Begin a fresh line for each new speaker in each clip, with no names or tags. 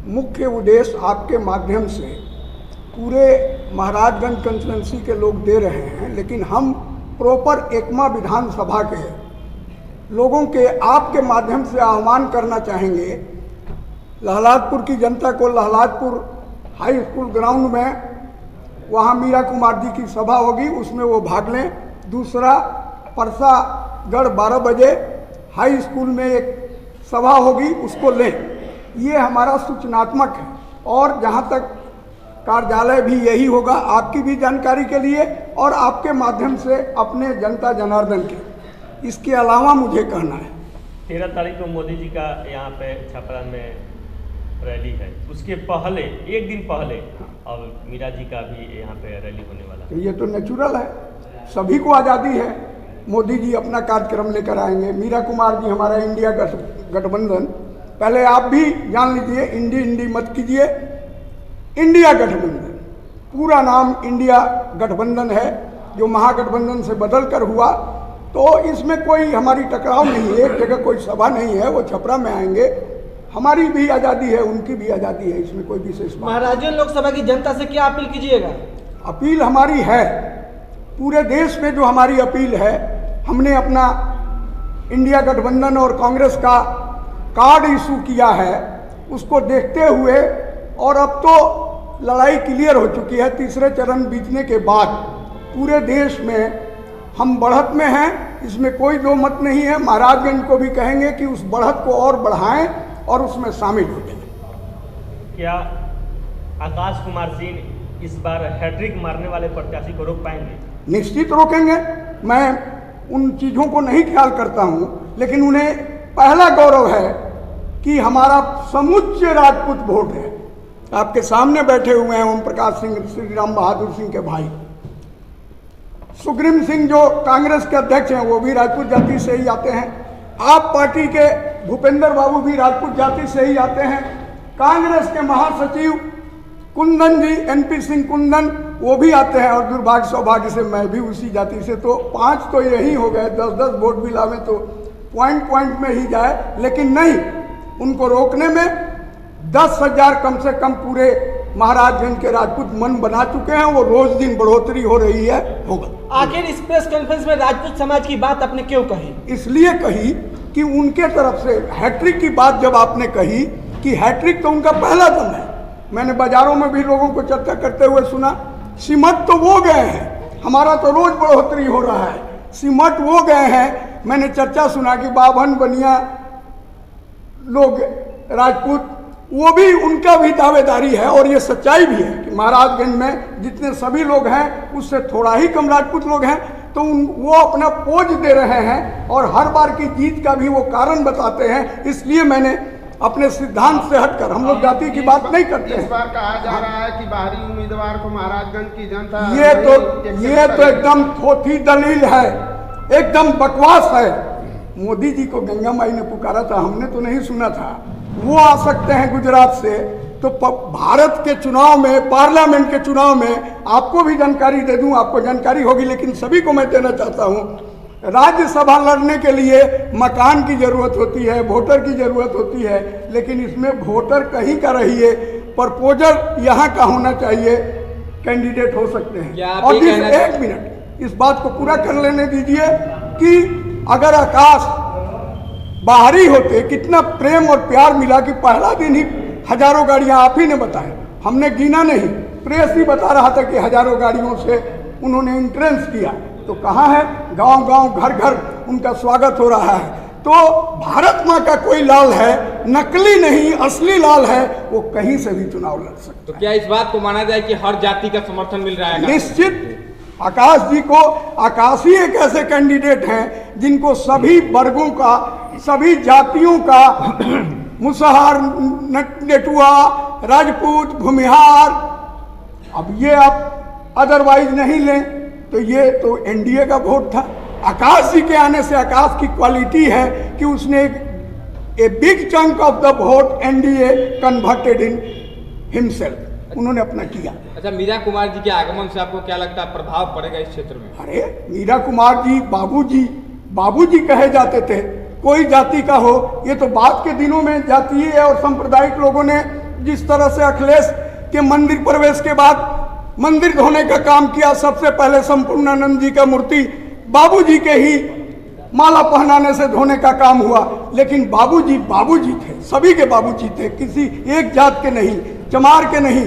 मुख्य उद्देश्य आपके माध्यम से पूरे महाराजगंज कंस्टिट्यूंसी के लोग दे रहे हैं, लेकिन हम प्रॉपर एकमा विधानसभा के लोगों के आपके माध्यम से आह्वान करना चाहेंगे। लहलादपुर की जनता को लहलादपुर हाई स्कूल ग्राउंड में वहाँ मीरा कुमार जी की सभा होगी, उसमें वो भाग लें। दूसरा, परसागढ़ 12 बजे हाई स्कूल में एक सभा होगी, उसको लें। ये हमारा सूचनात्मक है। और जहाँ तक कार्यालय भी यही होगा, आपकी भी जानकारी के लिए और आपके माध्यम से अपने जनता जनार्दन के। इसके अलावा मुझे कहना है
13 तारीख को मोदी जी का यहाँ पे छपरा में रैली है, उसके पहले एक दिन पहले और मीरा जी का भी यहाँ पे रैली होने वाला है।
तो ये तो नेचुरल है, सभी को आज़ादी है। मोदी जी अपना कार्यक्रम लेकर आएंगे, मीरा कुमार जी हमारा इंडिया गठबंधन, पहले आप भी जान लीजिए, इंडी मत कीजिए, इंडिया गठबंधन, पूरा नाम इंडिया गठबंधन है, जो महागठबंधन से बदल कर हुआ। तो इसमें कोई हमारी टकराव नहीं है, एक जगह कोई सभा नहीं है, वो छपरा में आएंगे। हमारी भी आज़ादी है, उनकी भी आज़ादी है, इसमें कोई विशेष बात।
महाराजगंज लोकसभा की जनता से क्या अपील कीजिएगा?
अपील हमारी है, पूरे देश में जो हमारी अपील है, हमने अपना इंडिया गठबंधन और कांग्रेस का कार्ड इशू किया है, उसको देखते हुए, और अब तो लड़ाई क्लियर हो चुकी है। तीसरे चरण बीतने के बाद पूरे देश में हम बढ़त में हैं, इसमें कोई दो मत नहीं है। महाराजगंज को भी कहेंगे कि उस बढ़त को और बढ़ाएं और उसमें शामिल हो जाए।
क्या आकाश कुमार सिंह इस बार हैट्रिक मारने वाले प्रत्याशी को रोक पाएंगे?
निश्चित रोकेंगे। मैं उन चीज़ों को नहीं ख्याल करता हूं, लेकिन उन्हें पहला गौरव है कि हमारा समुच्चय राजपूत वोट है। आपके सामने बैठे हुए हैं ओम प्रकाश सिंह, श्री राम बहादुर सिंह के भाई, सुग्रीव सिंह जो कांग्रेस के अध्यक्ष हैं, वो भी राजपूत जाति से ही आते हैं। आप पार्टी के भूपेंद्र बाबू भी राजपूत जाति से ही आते हैं। कांग्रेस के महासचिव कुंदन जी, एनपी सिंह कुंदन, वो भी आते हैं। और दुर्भाग्य सौभाग्य से मैं भी उसी जाति से, तो 5 तो यही हो गए। 10-10 वोट भी लावे तो पॉइंट में ही जाए, लेकिन नहीं, उनको रोकने में 10,000 कम से कम पूरे महाराजगंज के राजपूत मन बना चुके हैं। वो रोज दिन बढ़ोतरी हो रही है, होगा।
आखिर इस प्रेस कॉन्फ्रेंस में राजपूत समाज की बात आपने क्यों कही?
इसलिए कही कि उनके तरफ से हैट्रिक की बात जब आपने कही कि हैट्रिक तो उनका पहला दम है, मैंने बाजारों में भी लोगों को चर्चा करते हुए सुना। सिमट तो वो गए हैं, हमारा तो रोज बढ़ोतरी हो रहा है, सिमट वो गए हैं। मैंने चर्चा सुना कि बाभन बनिया लोग राजपूत, वो भी, उनका भी दावेदारी है। और ये सच्चाई भी है कि महाराजगंज में जितने सभी लोग हैं, उससे थोड़ा ही कम राजपूत लोग हैं। तो वो अपना पोज दे रहे हैं और हर बार की जीत का भी वो कारण बताते हैं। इसलिए मैंने अपने सिद्धांत से हटकर, हम लोग जाति की बात नहीं करते हैं।
इस बार कहा जा रहा है कि बाहरी उम्मीदवार को महाराजगंज की जनता,
ये तो एकदम थोथी दलील है, एकदम बकवास है। मोदी जी को गंगा माई ने पुकारा था, हमने तो नहीं सुना था। वो आ सकते हैं गुजरात से, तो भारत के चुनाव में, पार्लियामेंट के चुनाव में आपको भी जानकारी दे दूं, आपको जानकारी होगी, लेकिन सभी को मैं देना चाहता हूं। राज्यसभा लड़ने के लिए मकान की जरूरत होती है, वोटर की जरूरत होती है, लेकिन इसमें वोटर कहीं का रहिए, प्रपोजल यहाँ का होना चाहिए, कैंडिडेट हो सकते हैं। और एक मिनट, इस बात को पूरा कर लेने दीजिए कि अगर आकाश बाहरी होते, कितना प्रेम और प्यार मिला कि पहला दिन ही हजारों गाड़ियां, आप ही ने बताया, हमने गिना नहीं, प्रेस ही बता रहा था कि हजारों गाड़ियों से उन्होंने एंट्रेंस किया। तो कहाँ है, गांव-गांव, घर-घर उनका स्वागत हो रहा है। तो भारत माँ का कोई लाल है, नकली नहीं, असली लाल है, वो कहीं से भी चुनाव लड़ सकता है।
तो क्या इस बात को माना जाए कि हर जाति का समर्थन मिल रहा है?
निश्चित। आकाश जी को, आकाश ही एक ऐसे कैंडिडेट हैं जिनको सभी वर्गों का, सभी जातियों का, मुसहर, नेटुआ, राजपूत, भूमिहार, अब ये आप अदरवाइज नहीं लें तो ये तो एनडीए का वोट था। आकाश जी के आने से, आकाश की क्वालिटी है कि उसने a big chunk of the vote NDA converted in himself, उन्होंने अपना किया।
अच्छा, मीरा कुमार जी के आगमन से आपको क्या लगता है प्रभाव पड़ेगा इस क्षेत्र में?
अरे मीरा कुमार जी बाबूजी कहे जाते थे, कोई जाति का हो। ये तो बाद के दिनों में जातीय और सांप्रदायिक लोगों ने जिस तरह से अखिलेश के मंदिर प्रवेश के बाद मंदिर धोने का काम किया, सबसे पहले संपूर्णानंद जी का मूर्ति बाबूजी के ही माला पहनाने से धोने का काम हुआ। लेकिन बाबूजी बाबूजी थे, सभी के बाबूजी थे, किसी एक जात के नहीं, चमार के नहीं,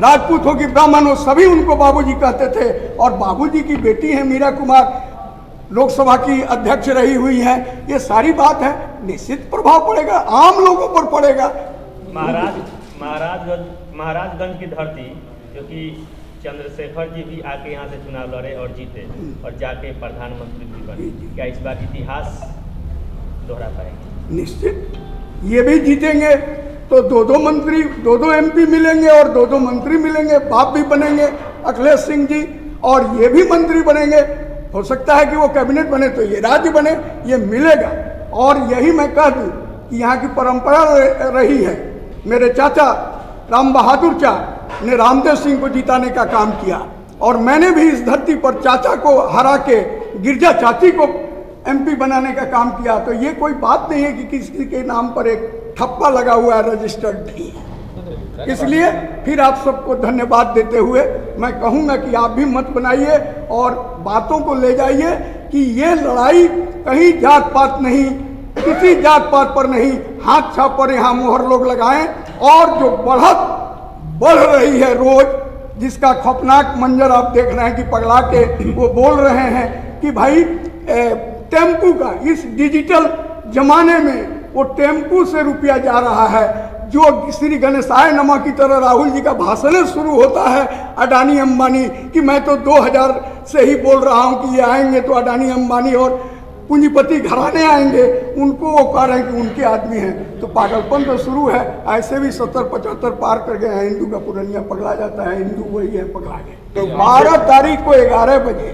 राजपूत हो कि ब्राह्मण हो, सभी उनको बाबूजी कहते थे। और बाबूजी की बेटी है मीरा कुमार, लोकसभा की अध्यक्ष रही हुई है। ये सारी बात है, निश्चित प्रभाव पड़ेगा, आम लोगों पर पड़ेगा।
महाराजगंज की धरती, जो कि चंद्रशेखर जी भी आके यहाँ से चुनाव लड़े और जीते और जाके प्रधानमंत्री भी बने, क्या इस बार इतिहास दोहरा पाएंगे?
निश्चित, ये भी जीतेंगे तो दो मंत्री, दो एमपी मिलेंगे और दो मंत्री मिलेंगे, बाप भी बनेंगे अखिलेश सिंह जी, और ये भी मंत्री बनेंगे। हो सकता है कि वो कैबिनेट बने तो ये राज्य बने, ये मिलेगा। और यही मैं कह दूं कि यहाँ की परंपरा रही है, मेरे चाचा राम बहादुर चा ने रामदेव सिंह को जिताने का काम किया, और मैंने भी इस धरती पर चाचा को हरा के गिरजा चाची को एमपी बनाने का काम किया। तो ये कोई बात नहीं है कि किसी के नाम पर एक ठप्पा लगा हुआ है, रजिस्टर्ड नहीं है। इसलिए फिर आप सबको धन्यवाद देते हुए मैं कहूँगा कि आप भी मत बनाइए और बातों को ले जाइए कि ये लड़ाई कहीं जात पात नहीं, किसी जात पात पर नहीं, हाथ छाप पर यहाँ मोहर लोग लगाएं। और जो बढ़ रही है रोज, जिसका खौफनाक मंजर आप देख रहे हैं कि पगला के वो बोल रहे हैं कि भाई टेम्पू का, इस डिजिटल जमाने में वो टेम्पू से रुपया जा रहा है। जो श्री गणेशाय नमः की तरह राहुल जी का भाषण शुरू होता है अडानी अंबानी कि मैं तो 2000 से ही बोल रहा हूँ कि ये आएंगे तो अडानी अंबानी और पूंजीपति घराने आएंगे, उनको वो कह रहे हैं कि उनके आदमी हैं। तो पागलपन तो शुरू है। ऐसे भी 70-75 पार कर गए हैं। हिंदू का पुरनिया पगला जाता है, हिंदू वही है, पगला गए। तो 12 तारीख को 11 बजे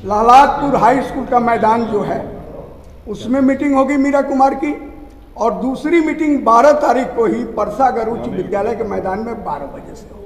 लालातपुर हाई स्कूल का मैदान जो है उसमें मीटिंग होगी मीरा कुमार की, और दूसरी मीटिंग 12 तारीख को ही परसागर उच्च विद्यालय के मैदान में 12 बजे से होगी।